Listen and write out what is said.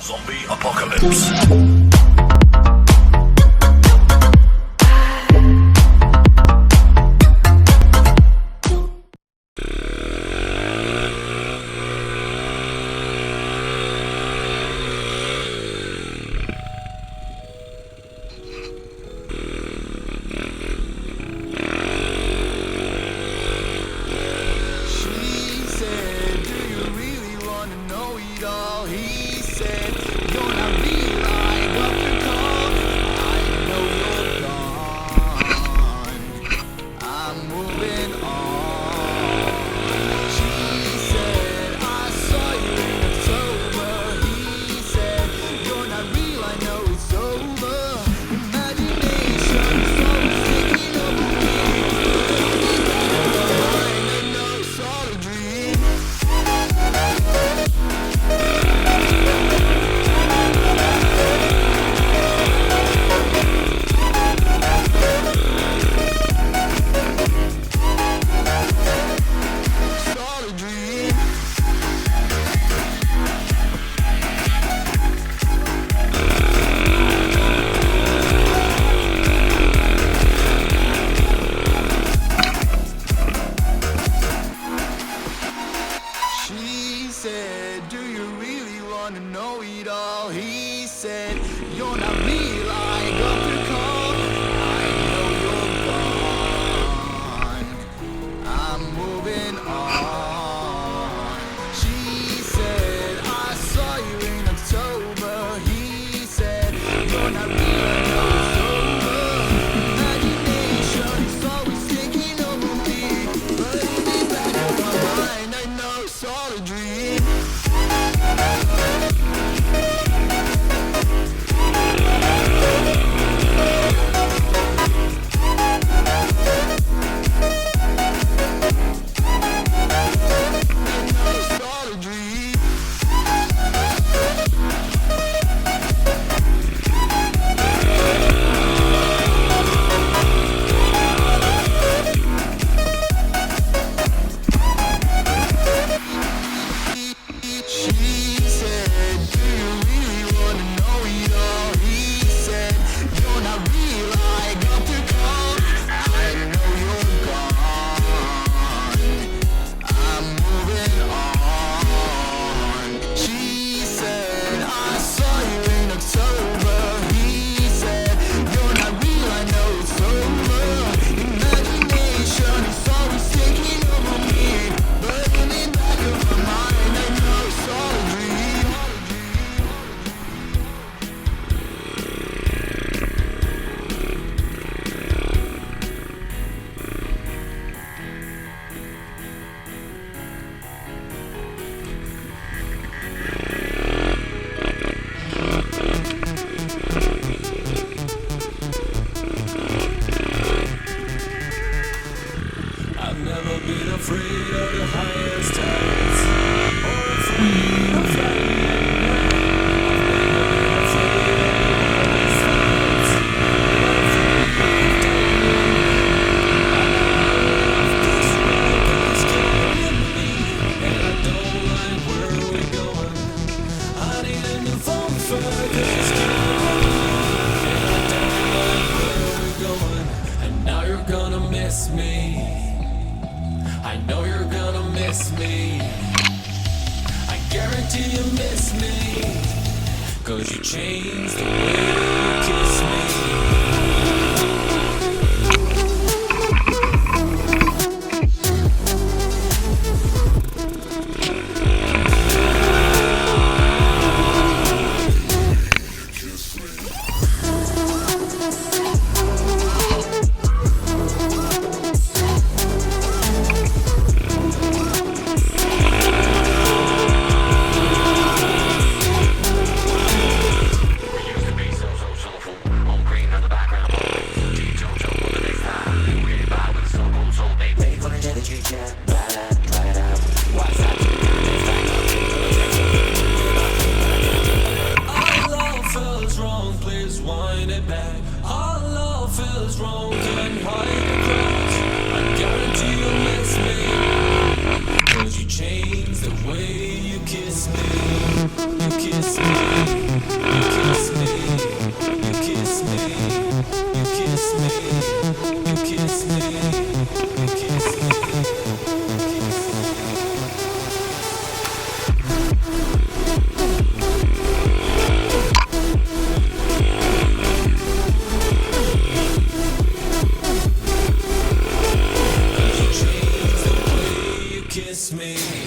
Zombie apocalypse. He said, you're not real, I got the call. I know you're gone. I'm moving on. She said, I saw you in October. He said, you're not real, I know it's over. Imagination is always taking over me. But in the back of my mind, I know it's all a dream. Afraid of the highest heights, or afraid of flying. I've never been afraid of the hardest heights. And I don't like where we're going. I need a new phone for this game. And I don't like where we're going. And now you're gonna miss me. I know you're gonna miss me. I guarantee you miss me. 'Cause you changed the way